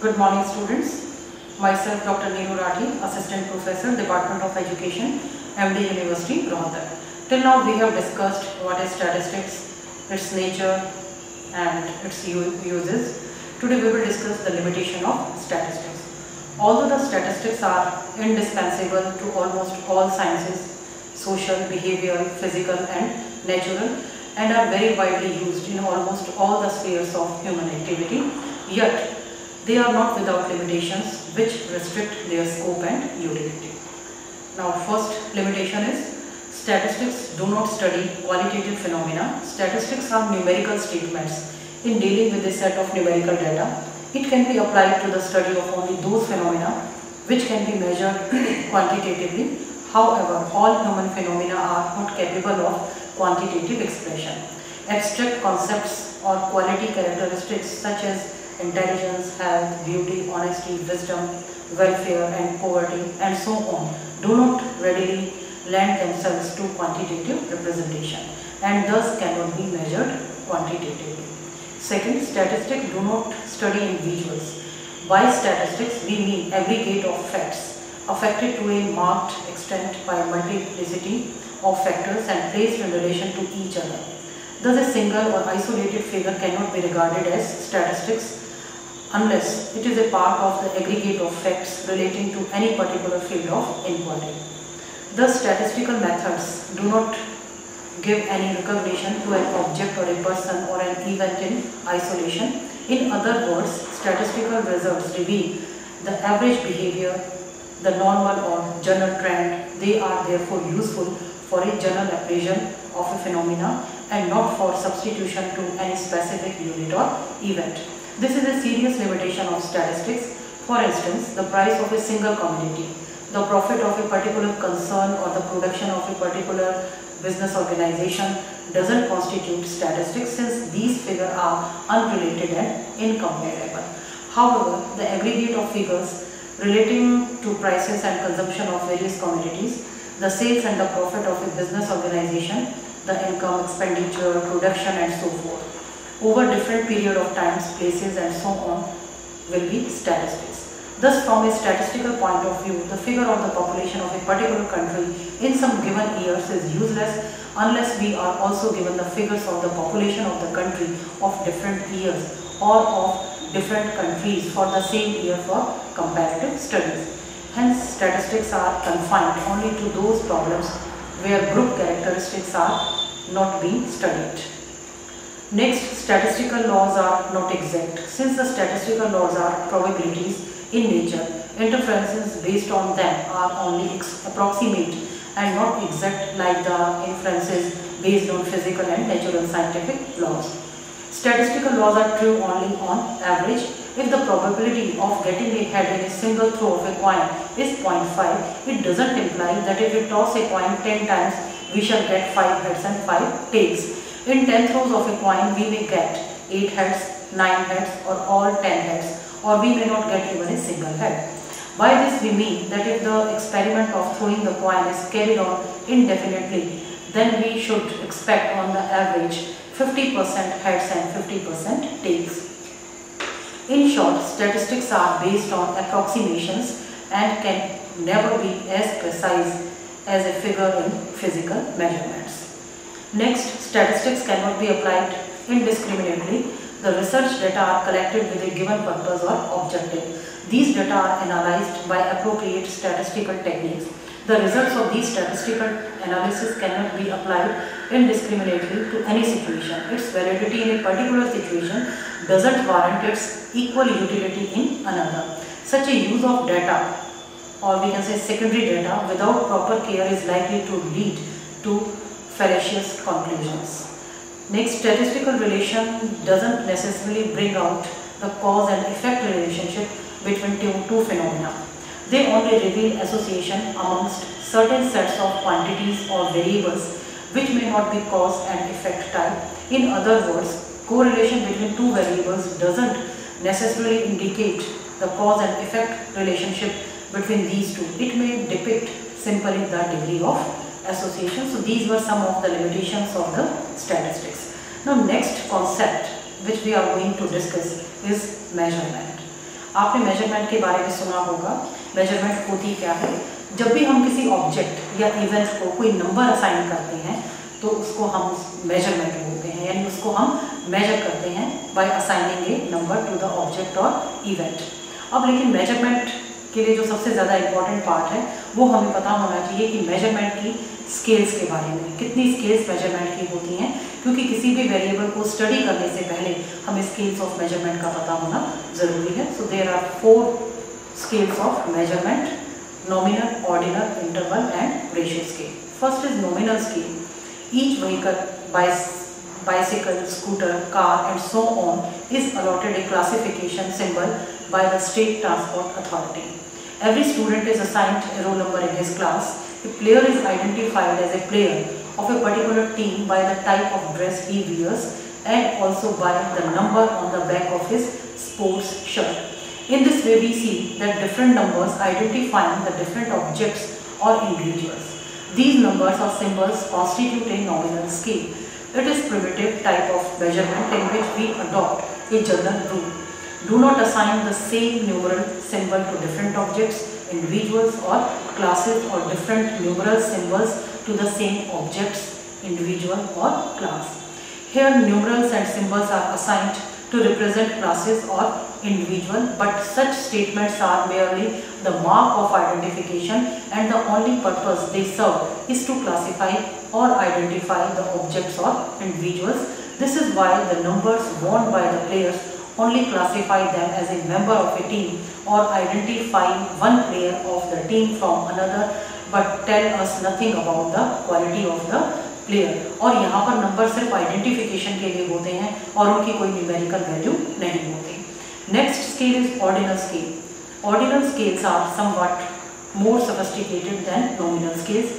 Good morning, students. Myself, Dr. Neenu Rathi, Assistant Professor, Department of Education, MD University, Rohtak. Till now, we have discussed what is statistics, its nature, and its uses. Today, we will discuss the limitation of statistics. Although the statistics are indispensable to almost all sciences, social, behavioral, physical, and natural, and are very widely used in almost all the spheres of human activity, yet they are not without limitations which restrict their scope and utility. Now, first limitation is statistics do not study qualitative phenomena. Statistics are numerical statements. In dealing with a set of numerical data, it can be applied to the study of only those phenomena which can be measured quantitatively. However, all human phenomena are not capable of quantitative expression. Abstract concepts or quality characteristics such as intelligence, health, beauty, honesty, wisdom, welfare and poverty and so on do not readily lend themselves to quantitative representation and thus cannot be measured quantitatively. Second, statistics do not study individuals. By statistics, we mean aggregate of facts affected to a marked extent by a multiplicity of factors and placed in relation to each other. Thus, a single or isolated figure cannot be regarded as statistics unless it is a part of the aggregate of facts relating to any particular field of inquiry. Thus, statistical methods do not give any recognition to an object or a person or an event in isolation. In other words, statistical results reveal the average behavior, the normal or general trend. They are therefore useful for a general appraisal of a phenomena and not for substitution to any specific unit or event. This is a serious limitation of statistics. For instance, the price of a single commodity, the profit of a particular concern or the production of a particular business organization doesn't constitute statistics since these figures are unrelated and incomparable. However, the aggregate of figures relating to prices and consumption of various commodities, the sales and the profit of a business organization, the income, expenditure, production and so forth, over different period of times, places and so on will be statistics. Thus, from a statistical point of view, the figure of the population of a particular country in some given years is useless unless we are also given the figures of the population of the country of different years or of different countries for the same year for comparative studies. Hence, statistics are confined only to those problems where group characteristics are not being studied. Next, statistical laws are not exact. Since the statistical laws are probabilities in nature, inferences based on them are only approximate and not exact like the inferences based on physical and natural scientific laws. Statistical laws are true only on average. If the probability of getting a head in a single throw of a coin is 0.5, it doesn't imply that if we toss a coin 10 times, we shall get 5 heads and 5 tails. In 10 throws of a coin, we may get 8 heads, 9 heads or all 10 heads, or we may not get even a single head. By this we mean that if the experiment of throwing the coin is carried on indefinitely, then we should expect on the average 50% heads and 50% tails. In short, statistics are based on approximations and can never be as precise as a figure in physical measurements. Next, statistics cannot be applied indiscriminately. The research data are collected with a given purpose or objective. These data are analyzed by appropriate statistical techniques. The results of these statistical analysis cannot be applied indiscriminately to any situation. Its validity in a particular situation doesn't warrant its equal utility in another. Such a use of data, or we can say secondary data, without proper care is likely to lead to fallacious conclusions. Next, statistical relation doesn't necessarily bring out the cause and effect relationship between two phenomena. They only reveal association amongst certain sets of quantities or variables which may not be cause and effect type. In other words, correlation between two variables doesn't necessarily indicate the cause and effect relationship between these two. It may depict simply the degree of association. So these were some of the limitations of the statistics. Now, next concept which we are going to discuss is measurement. आपने measurement के बारे में सुना होगा। Measurement होती क्या है? जब भी हम किसी ऑब्जेक्ट या इवेंट को कोई नंबर असाइन करते हैं तो उसको हम मेजरमेंट बोलते हैं, यानी उसको हम मेजर करते हैं by assigning a number to the object और इवेंट। अब लेकिन मेजरमेंट के लिए जो सबसे ज़्यादा इम्पॉर्टेंट पार्ट है वो हमें पता होना चाहिए कि मेजरमेंट की स्केल्स के बारे में, कितनी स्केल्स मेजरमेंट की होती हैं, क्योंकि किसी भी वेरिएबल को स्टडी करने से पहले हमें स्केल्स ऑफ मेजरमेंट का पता होना ज़रूरी है। So there are 4 scales of measurement: nominal, ordinal, interval and ratio scale. First is nominal scale. Each vehicle, bicycle, scooter, car and so on is allotted a classification symbol by the State Transport Authority. Every student is assigned a roll number in his class. A player is identified as a player of a particular team by the type of dress he wears and also by the number on the back of his sports shirt. In this way, we see that different numbers identifying the different objects or individuals. These numbers or symbols constitute a nominal scale. It is primitive type of measurement in which we adopt a general rule. Do not assign the same numeral symbol to different objects, individuals or classes, or different numeral symbols to the same objects, individual or class. Here numerals and symbols are assigned to represent classes or individual, but such statements are merely the mark of identification and the only purpose they serve is to classify or identify the objects or individuals. This is why the numbers worn by the players only classify them as a member of a team or identify one player of the team from another, but tell us nothing about the quality of the player. और यहाँ पर number सिर्फ identification के लिए होते हैं और उनकी कोई न्यूमेरिकल वैल्यू नहीं होती। Next scale is ordinal scale. Ordinal scales are somewhat more sophisticated than nominal scales,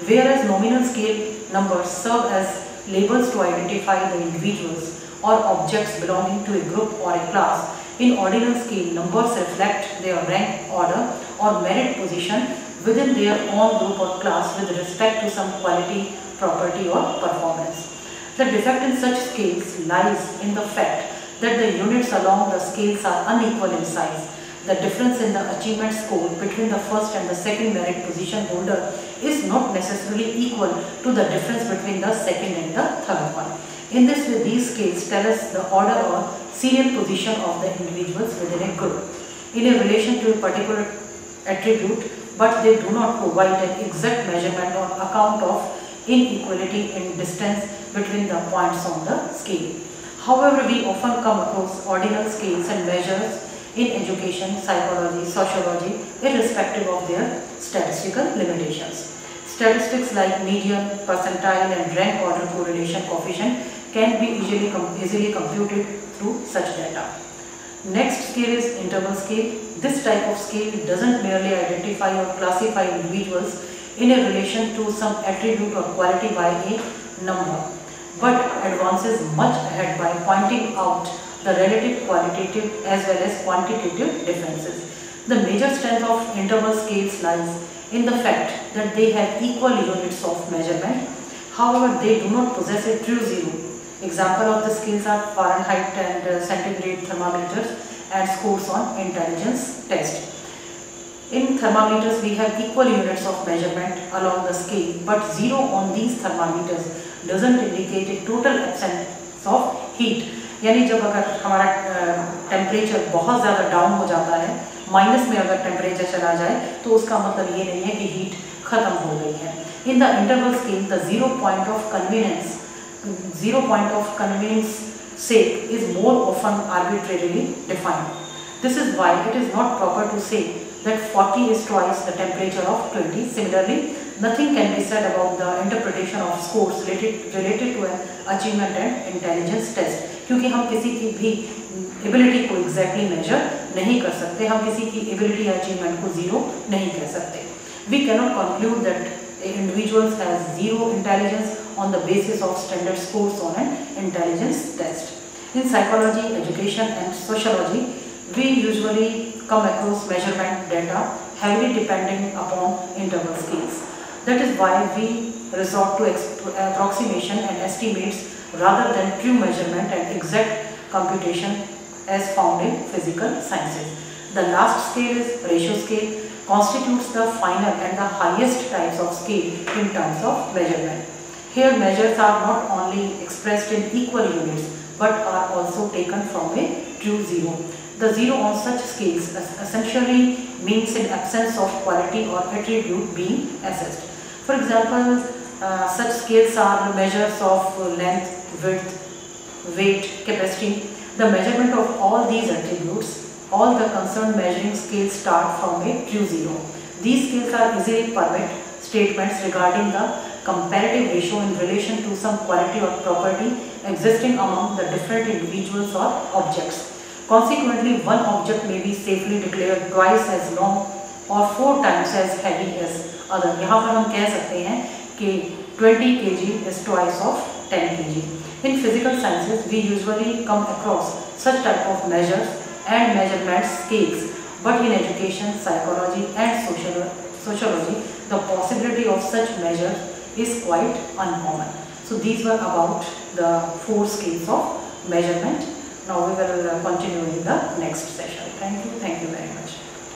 whereas nominal scale numbers serve as labels to identify the individuals or objects belonging to a group or a class. In ordinal scale, numbers reflect their rank, order or merit position within their own group or class with respect to some quality, property or performance. The defect in such scales lies in the fact that the units along the scales are unequal in size. The difference in the achievement score between the first and the second merit position holder is not necessarily equal to the difference between the second and the third one. In this way, these scales tell us the order or serial position of the individuals within a group in a relation to a particular attribute, but they do not provide an exact measurement on account of inequality in distance between the points on the scale. However, we often come across ordinal scales and measures in education, psychology, sociology, irrespective of their statistical limitations. Statistics like median, percentile and rank order correlation coefficient can be easily computed through such data. Next scale is interval scale. This type of scale doesn't merely identify or classify individuals in a relation to some attribute or quality by a number, but advances much ahead by pointing out the relative qualitative as well as quantitative differences. The major strength of interval scales lies in the fact that they have equal units of measurement. However, they do not possess a true zero. Example of the scales are Fahrenheit and centigrade thermometers and scores on intelligence test. In thermometers, we have equal units of measurement along the scale, but zero on these thermometers doesn't indicate a total absence of heat. यानी जब अगर हमारा temperature बहुत ज़्यादा down हो जाता है, minus में अगर टेम्परेचर चला जाए तो उसका मतलब ये नहीं है कि हीट खत्म हो गई है। In the interval scale the zero point of convenience sake is more often arbitrarily defined. This is why it is not proper to say that 40 is twice the temperature of 20. Similarly, nothing can be said about the interpretation of scores related to an achievement and intelligence test, क्योंकि हम किसी की भी ability को exactly major नहीं कर सकते, हम किसी की एबिलिटी या अचीवमेंट को जीरो नहीं कह सकते. We cannot conclude that individuals has zero intelligence on the basis of standard scores on an intelligence test. In psychology, education and sociology, we usually come across measurement data heavily depending upon interval scales. That is why we resort to approximation and estimates rather than true measurement and exact computation as found in physical sciences. The last scale is ratio scale, constitutes the final and the highest types of scale in terms of measurement. Here measures are not only expressed in equal units but are also taken from a true zero. The zero on such scales essentially means in absence of quality or attribute being assessed. For example, such scales are measures of length, width, weight, capacity. The measurement of all these attributes, all the concerned measuring scales start from a true zero. These scales are easily permit statements regarding the comparative ratio in relation to some quality or property existing among the different individuals or objects. Consequently, one object may be safely declared twice as long or 4 times as heavy as other. यहाँ पर हम कह सकते हैं कि 20 kg is twice of 10 kg. In physical sciences, we usually come across such type of measures and measurement scales, but in education, psychology and sociology, the possibility of such measures is quite uncommon. So these were about the 4 scales of measurement. Now we will continue in the next session. Thank you very much.